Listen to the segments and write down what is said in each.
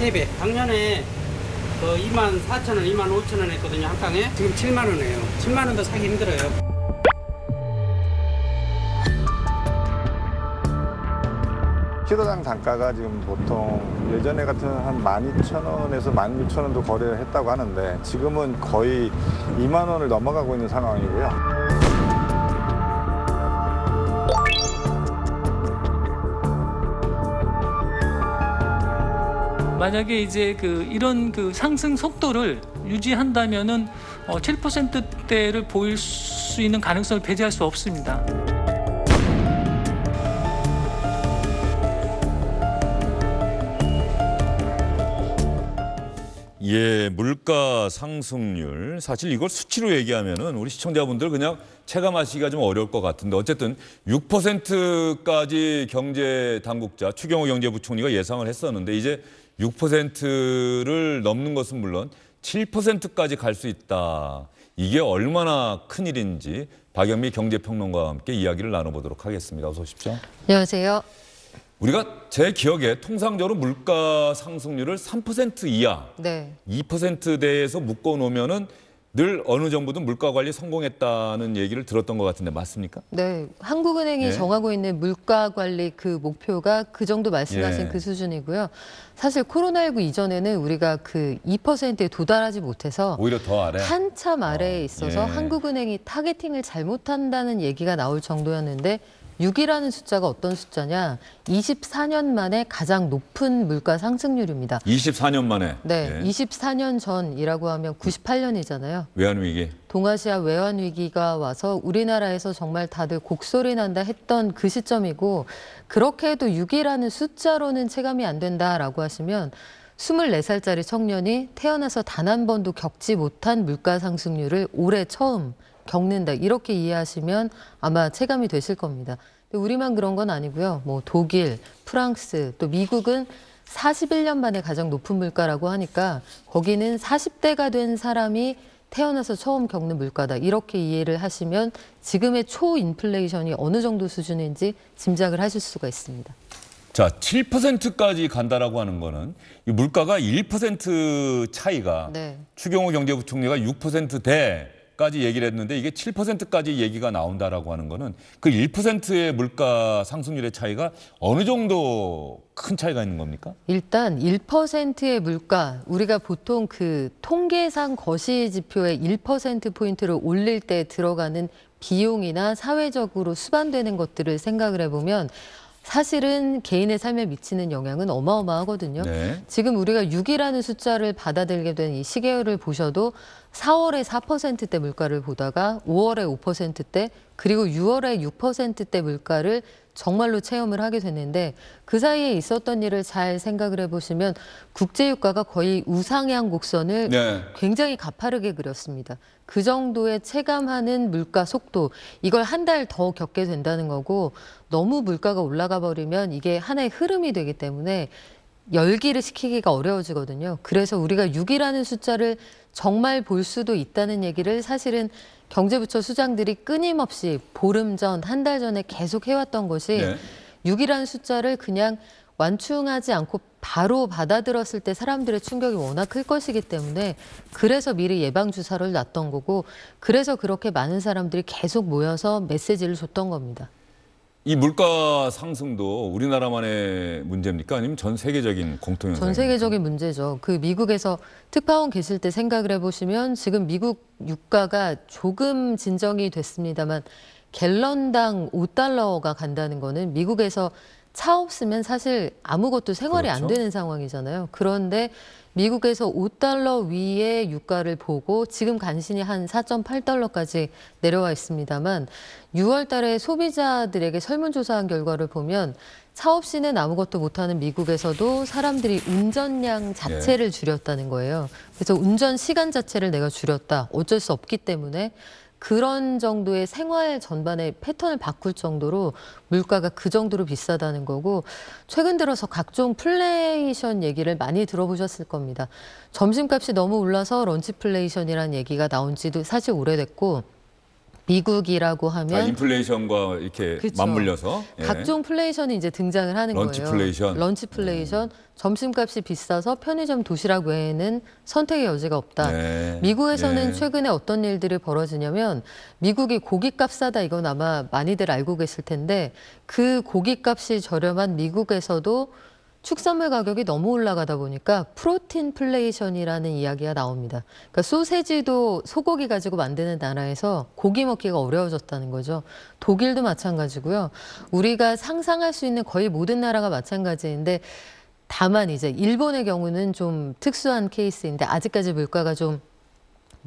3배. 작년에 24,000원, 25,000원 했거든요, 한 깡에. 지금 7만 원이에요. 7만 원도 사기 힘들어요. 키로당 단가가 지금 보통 예전에 같은 한 12,000원에서 16,000원도 거래를 했다고 하는데 지금은 거의 2만 원을 넘어가고 있는 상황이고요. 만약에 이제 이런 상승 속도를 유지한다면은 7%대를 보일 수 있는 가능성을 배제할 수 없습니다. 예, 물가 상승률. 사실 이걸 수치로 얘기하면은 우리 시청자분들 그냥 체감하시기가 좀 어려울 것 같은데 어쨌든 6%까지 경제 당국자 추경호 경제부총리가 예상을 했었는데 이제 6%를 넘는 것은 물론 7%까지 갈 수 있다. 이게 얼마나 큰 일인지 박연미 경제평론가와 함께 이야기를 나눠보도록 하겠습니다. 어서 오십시오. 안녕하세요. 우리가 제 기억에 통상적으로 물가 상승률을 3% 이하, 네. 2%대에서 묶어놓으면은 늘 어느 정부든 물가 관리 성공했다는 얘기를 들었던 것 같은데 맞습니까? 네. 한국은행이 예. 정하고 있는 물가 관리 그 목표가 그 정도 말씀하신 예. 그 수준이고요. 사실 코로나19 이전에는 우리가 2%에 도달하지 못해서 오히려 더 아래. 한참 아래에 있어서 예. 한국은행이 타겟팅을 잘못한다는 얘기가 나올 정도였는데 6이라는 숫자가 어떤 숫자냐? 24년 만에 가장 높은 물가 상승률입니다. 24년 만에. 네, 예. 24년 전이라고 하면 98년이잖아요. 외환위기. 동아시아 외환위기가 와서 우리나라에서 정말 다들 곡소리 난다 했던 그 시점이고 그렇게 해도 6이라는 숫자로는 체감이 안 된다라고 하시면 24살짜리 청년이 태어나서 단 한 번도 겪지 못한 물가 상승률을 올해 처음 겪는다. 이렇게 이해하시면 아마 체감이 되실 겁니다. 근데 우리만 그런 건 아니고요. 뭐 독일, 프랑스, 또 미국은 41년 만에 가장 높은 물가라고 하니까 거기는 40대가 된 사람이 태어나서 처음 겪는 물가다. 이렇게 이해를 하시면 지금의 초인플레이션이 어느 정도 수준인지 짐작을 하실 수가 있습니다. 자, 7%까지 간다라고 하는 거는 이 물가가 1% 차이가 네. 추경호 경제부총리가 6%대까지 얘기를 했는데 이게 7%까지 얘기가 나온다라고 하는 거는 그 1%의 물가 상승률의 차이가 어느 정도 큰 차이가 있는 겁니까? 일단 1%의 물가, 우리가 보통 그 통계상 거시지표의 1%포인트를 올릴 때 들어가는 비용이나 사회적으로 수반되는 것들을 생각을 해보면 사실은 개인의 삶에 미치는 영향은 어마어마하거든요. 네. 지금 우리가 6이라는 숫자를 받아들게 된 이 시계열을 보셔도 4월에 4%대 물가를 보다가 5월에 5%대 그리고 6월에 6%대 물가를 정말로 체험을 하게 됐는데 그 사이에 있었던 일을 잘 생각을 해보시면 국제유가가 거의 우상향 곡선을 네. 굉장히 가파르게 그렸습니다. 그 정도의 체감하는 물가 속도, 이걸 한 달 더 겪게 된다는 거고 너무 물가가 올라가 버리면 이게 하나의 흐름이 되기 때문에 열기를 식히기가 어려워지거든요. 그래서 우리가 6이라는 숫자를 정말 볼 수도 있다는 얘기를 사실은 경제부처 수장들이 끊임없이 보름 전, 한 달 전에 계속 해왔던 것이 네. 6이라는 숫자를 그냥 완충하지 않고 바로 받아들었을 때 사람들의 충격이 워낙 클 것이기 때문에 그래서 미리 예방주사를 놨던 거고 그래서 그렇게 많은 사람들이 계속 모여서 메시지를 줬던 겁니다. 이 물가 상승도 우리나라만의 문제입니까? 아니면 전 세계적인 공통 현상입니까? 전 세계적인 문제죠. 그 미국에서 특파원 계실 때 생각을 해보시면 지금 미국 유가가 조금 진정이 됐습니다만 갤런당 5달러가 간다는 거는 미국에서 차 없으면 사실 아무것도 생활이 그렇죠. 안 되는 상황이잖아요. 그런데 미국에서 5달러 위의 유가를 보고 지금 간신히 한 4.8달러까지 내려와 있습니다만 6월 달에 소비자들에게 설문조사한 결과를 보면 차 없이는 아무것도 못하는 미국에서도 사람들이 운전량 자체를 줄였다는 거예요. 그래서 운전 시간 자체를 내가 줄였다. 어쩔 수 없기 때문에 그런 정도의 생활 전반의 패턴을 바꿀 정도로 물가가 그 정도로 비싸다는 거고 최근 들어서 각종 플레이션 얘기를 많이 들어보셨을 겁니다. 점심값이 너무 올라서 런치플레이션이라는 얘기가 나온 지도 사실 오래됐고 미국이라고 하면 인플레이션과 이렇게 그쵸. 맞물려서 각종 플레이션이 이제 등장을 하는 거예요. 런치플레이션. 점심값이 비싸서 편의점 도시락 외에는 선택의 여지가 없다. 네. 미국에서는 네. 최근에 어떤 일들이 벌어지냐면 미국이 고깃값 싸다 이건 아마 많이들 알고 계실 텐데 그 고깃값이 저렴한 미국에서도 축산물 가격이 너무 올라가다 보니까 프로틴플레이션이라는 이야기가 나옵니다. 그러니까 소세지도 소고기 가지고 만드는 나라에서 고기 먹기가 어려워졌다는 거죠. 독일도 마찬가지고요. 우리가 상상할 수 있는 거의 모든 나라가 마찬가지인데 다만 이제 일본의 경우는 좀 특수한 케이스인데 아직까지 물가가 좀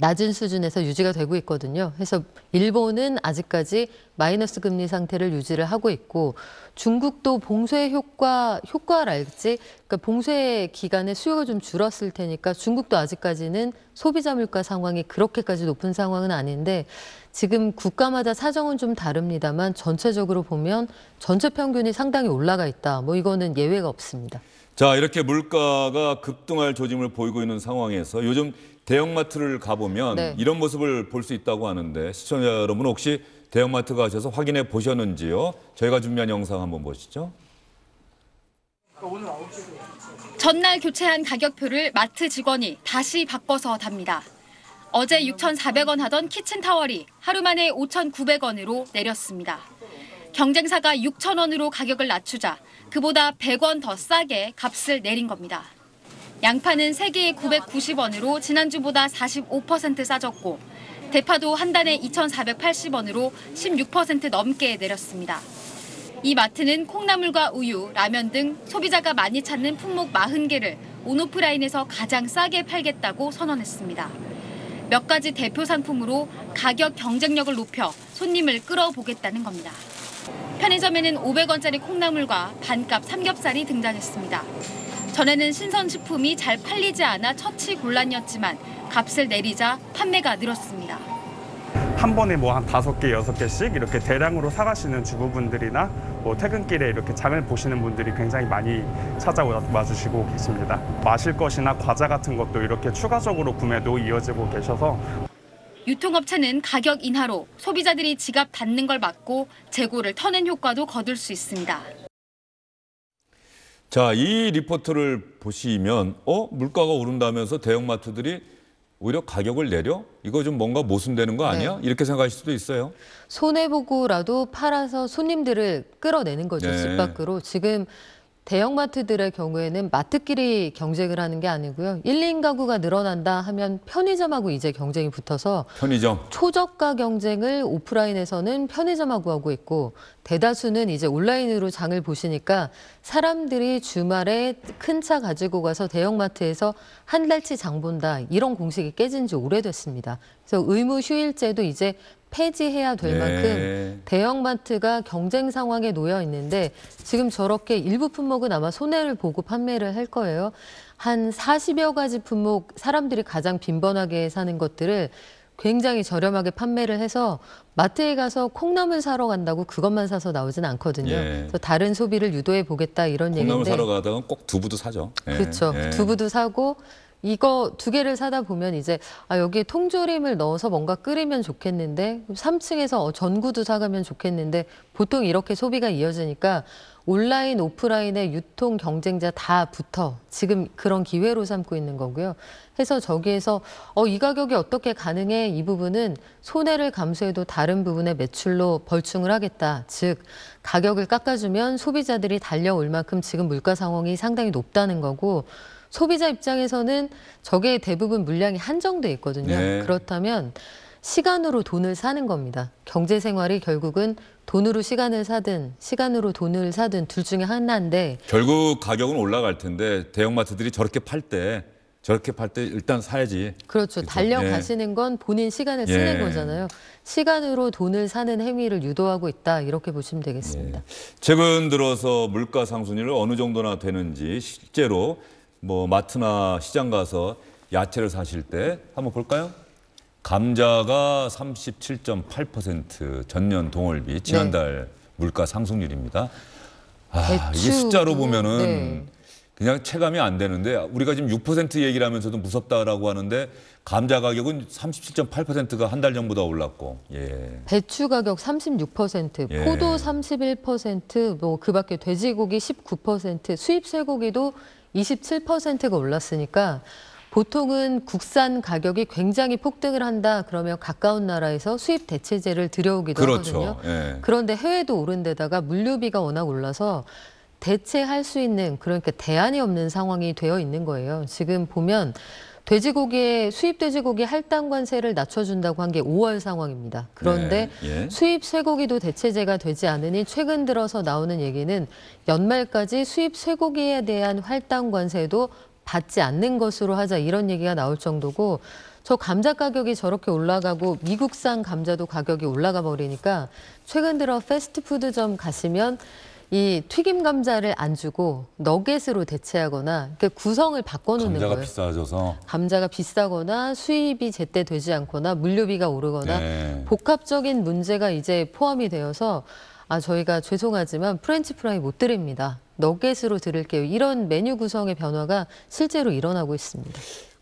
낮은 수준에서 유지가 되고 있거든요. 그래서 일본은 아직까지 마이너스 금리 상태를 유지를 하고 있고 중국도 봉쇄 효과랄지 그러니까 봉쇄 기간에 수요가 좀 줄었을 테니까 중국도 아직까지는 소비자 물가 상황이 그렇게까지 높은 상황은 아닌데 지금 국가마다 사정은 좀 다릅니다만 전체적으로 보면 전체 평균이 상당히 올라가 있다. 뭐 이거는 예외가 없습니다. 자, 이렇게 물가가 급등할 조짐을 보이고 있는 상황에서 요즘 대형마트를 가보면 네. 이런 모습을 볼 수 있다고 하는데 시청자 여러분 혹시 대형마트 가셔서 확인해 보셨는지요? 저희가 준비한 영상 한번 보시죠. 전날 교체한 가격표를 마트 직원이 다시 바꿔서 답니다. 어제 6,400원 하던 키친타월이 하루 만에 5,900원으로 내렸습니다. 경쟁사가 6,000원으로 가격을 낮추자 그보다 100원 더 싸게 값을 내린 겁니다. 양파는 3개에 990원으로 지난주보다 45% 싸졌고 대파도 한 단에 2,480원으로 16% 넘게 내렸습니다. 이 마트는 콩나물과 우유, 라면 등 소비자가 많이 찾는 품목 40개를 온오프라인에서 가장 싸게 팔겠다고 선언했습니다. 몇 가지 대표 상품으로 가격 경쟁력을 높여 손님을 끌어보겠다는 겁니다. 편의점에는 500원짜리 콩나물과 반값 삼겹살이 등장했습니다. 전에는 신선식품이 잘 팔리지 않아 처치곤란이었지만 값을 내리자 판매가 늘었습니다. 한 번에 뭐 한 5개, 6개씩 이렇게 대량으로 사가시는 주부분들이나 뭐 퇴근길에 이렇게 장을 보시는 분들이 굉장히 많이 찾아와 주시고 계십니다. 마실 것이나 과자 같은 것도 이렇게 추가적으로 구매도 이어지고 계셔서 유통업체는 가격 인하로 소비자들이 지갑 닫는 걸 막고 재고를 터낸 효과도 거둘 수 있습니다. 자, 이 리포트를 보시면 물가가 오른다면서 대형마트들이 오히려 가격을 내려? 이거 좀 뭔가 모순되는 거 아니야? 네. 이렇게 생각하실 수도 있어요. 손해보고라도 팔아서 손님들을 끌어내는 거죠. 네. 집 밖으로. 지금 대형마트들의 경우에는 마트끼리 경쟁을 하는 게 아니고요. 1인 가구가 늘어난다 하면 편의점하고 이제 경쟁이 붙어서 편의점. 초저가 경쟁을 오프라인에서는 편의점하고 하고 있고 대다수는 이제 온라인으로 장을 보시니까 사람들이 주말에 큰 차 가지고 가서 대형마트에서 한 달치 장 본다. 이런 공식이 깨진 지 오래됐습니다. 그래서 의무 휴일제도 이제 폐지해야 될 만큼 대형마트가 경쟁 상황에 놓여 있는데 지금 저렇게 일부 품목은 아마 손해를 보고 판매를 할 거예요. 한 40여 가지 품목 사람들이 가장 빈번하게 사는 것들을 굉장히 저렴하게 판매를 해서 마트에 가서 콩나물 사러 간다고 그것만 사서 나오진 않거든요. 예. 그래서 다른 소비를 유도해 보겠다 이런 콩나물 얘기인데. 사러 가다가 꼭 두부도 사죠. 예. 그렇죠. 예. 두부도 사고 이거 2개를 사다 보면 이제 여기에 통조림을 넣어서 뭔가 끓이면 좋겠는데 3층에서 전구도 사가면 좋겠는데 보통 이렇게 소비가 이어지니까 온라인, 오프라인의 유통 경쟁자 다 붙어 지금 그런 기회로 삼고 있는 거고요. 해서 저기에서 이 가격이 어떻게 가능해? 이 부분은 손해를 감수해도 다른 부분의 매출로 벌충을 하겠다. 즉 가격을 깎아주면 소비자들이 달려올 만큼 지금 물가 상황이 상당히 높다는 거고 소비자 입장에서는 저게 대부분 물량이 한정돼 있거든요. 네. 그렇다면 시간으로 돈을 사는 겁니다. 경제 생활이 결국은 돈으로 시간을 사든 시간으로 돈을 사든 둘 중에 하나인데 결국 가격은 올라갈 텐데 대형마트들이 저렇게 팔 때 일단 사야지. 그렇죠. 그렇죠. 달려가시는 건 본인 시간을 쓰는 예. 거잖아요. 시간으로 돈을 사는 행위를 유도하고 있다. 이렇게 보시면 되겠습니다. 최근 들어서 물가 상승률이 어느 정도나 되는지 실제로 뭐 마트나 시장 가서 야채를 사실 때 한번 볼까요? 감자가 37.8% 전년 동월비 지난달 물가 상승률입니다. 이게 숫자로 보면은 그냥 체감이 안 되는데 우리가 지금 6% 얘기를 하면서도 무섭다라고 하는데 감자 가격은 37.8%가 한 달 전보다 올랐고. 예. 배추 가격 36%, 예. 포도 31%, 뭐 그밖에 돼지고기 19%, 수입 쇠고기도 27%가 올랐으니까 보통은 국산 가격이 굉장히 폭등을 한다 그러면 가까운 나라에서 수입 대체재를 들여오기도 그렇죠. 하거든요. 예. 그런데 해외도 오른 데다가 물류비가 워낙 올라서 대체할 수 있는 그러니까 대안이 없는 상황이 되어 있는 거예요. 지금 보면 돼지고기에 수입 돼지고기 할당 관세를 낮춰준다고 한 게 5월 상황입니다. 그런데 네, 예. 수입 쇠고기도 대체제가 되지 않으니 최근 들어서 나오는 얘기는 연말까지 수입 쇠고기에 대한 할당 관세도 받지 않는 것으로 하자 이런 얘기가 나올 정도고 저 감자 가격이 저렇게 올라가고 미국산 감자도 가격이 올라가 버리니까 최근 들어 패스트푸드점 가시면 이 튀김 감자를 안 주고 너겟으로 대체하거나 그러니까 구성을 바꿔놓는 감자가 거예요. 비싸져서. 감자가 비싸거나 수입이 제때 되지 않거나 물류비가 오르거나 네. 복합적인 문제가 이제 포함이 되어서 저희가 죄송하지만 프렌치 프라이 못 드립니다. 너겟으로 드릴게요. 이런 메뉴 구성의 변화가 실제로 일어나고 있습니다.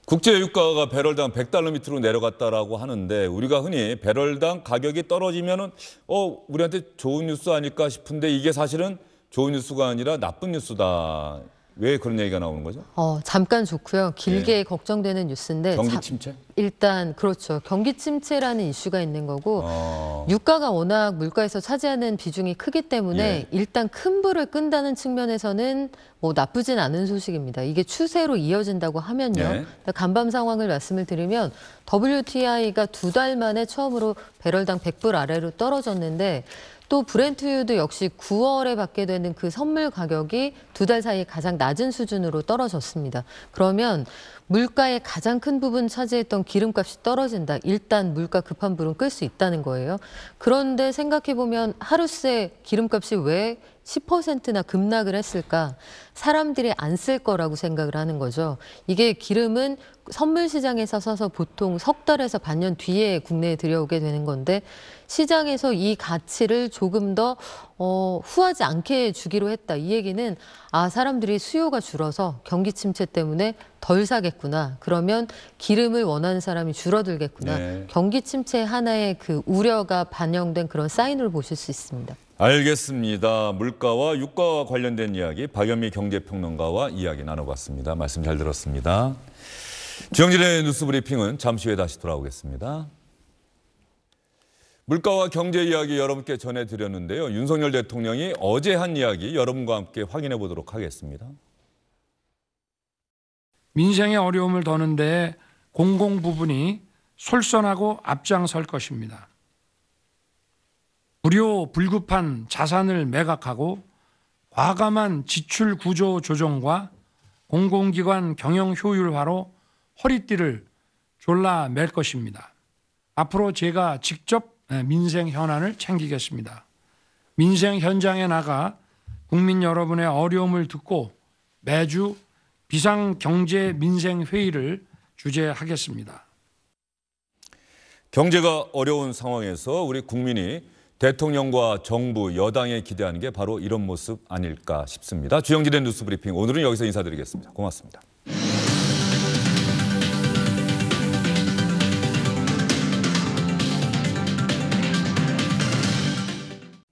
국제 유가가 배럴당 100달러 밑으로 내려갔다라고 하는데 우리가 흔히 배럴당 가격이 떨어지면은 우리한테 좋은 뉴스 아닐까 싶은데 이게 사실은 좋은 뉴스가 아니라 나쁜 뉴스다. 왜 그런 얘기가 나오는 거죠? 잠깐 좋고요. 길게 걱정되는 뉴스인데 경기 침체? 일단 그렇죠. 경기 침체라는 이슈가 있는 거고 유가가 워낙 물가에서 차지하는 비중이 크기 때문에 예. 일단 큰 불을 끈다는 측면에서는 뭐 나쁘진 않은 소식입니다. 이게 추세로 이어진다고 하면요. 예. 간밤 상황을 말씀을 드리면 WTI가 2달 만에 처음으로 배럴당 100불 아래로 떨어졌는데 또 브렌트유도 역시 9월에 받게 되는 그 선물 가격이 2달 사이에 가장 낮은 수준으로 떨어졌습니다. 그러면 물가의 가장 큰 부분 차지했던 기름값이 떨어진다. 일단 물가 급한 불은 끌 수 있다는 거예요. 그런데 생각해보면 하루새 기름값이 왜 10%나 급락을 했을까? 사람들이 안 쓸 거라고 생각을 하는 거죠. 이게 기름은 선물 시장에서 사서 보통 석 달에서 반년 뒤에 국내에 들여오게 되는 건데 시장에서 이 가치를 조금 더 후하지 않게 주기로 했다. 이 얘기는 사람들이 수요가 줄어서 경기 침체 때문에 덜 사겠구나. 그러면 기름을 원하는 사람이 줄어들겠구나. 네. 경기 침체 하나의 그 우려가 반영된 그런 사인으로 보실 수 있습니다. 알겠습니다. 물가와 유가와 관련된 이야기 박연미 경제평론가와 이야기 나눠봤습니다. 말씀 잘 들었습니다. 주영진의 뉴스브리핑은 잠시 후에 다시 돌아오겠습니다. 물가와 경제 이야기 여러분께 전해드렸는데요. 윤석열 대통령이 어제 한 이야기 여러분과 함께 확인해 보도록 하겠습니다. 민생의 어려움을 더는 데 공공 부분이 솔선하고 앞장설 것입니다. 무료 불급한 자산을 매각하고 과감한 지출 구조 조정과 공공기관 경영 효율화로 허리띠를 졸라맬 것입니다. 앞으로 제가 직접 민생 현안을 챙기겠습니다. 민생 현장에 나가 국민 여러분의 어려움을 듣고 매주 비상경제민생회의를 주재하겠습니다. 경제가 어려운 상황에서 우리 국민이 대통령과 정부, 여당에 기대하는 게 바로 이런 모습 아닐까 싶습니다. 주영진의 뉴스브리핑 오늘은 여기서 인사드리겠습니다. 고맙습니다.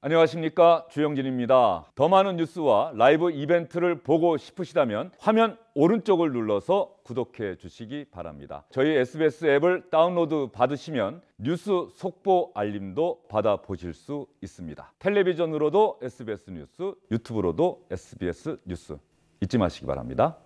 안녕하십니까, 주영진입니다. 더 많은 뉴스와 라이브 이벤트를 보고 싶으시다면 화면 오른쪽을 눌러서 구독해 주시기 바랍니다. 저희 SBS 앱을 다운로드 받으시면 뉴스 속보 알림도 받아보실 수 있습니다. 텔레비전으로도 SBS 뉴스, 유튜브로도 SBS 뉴스 잊지 마시기 바랍니다.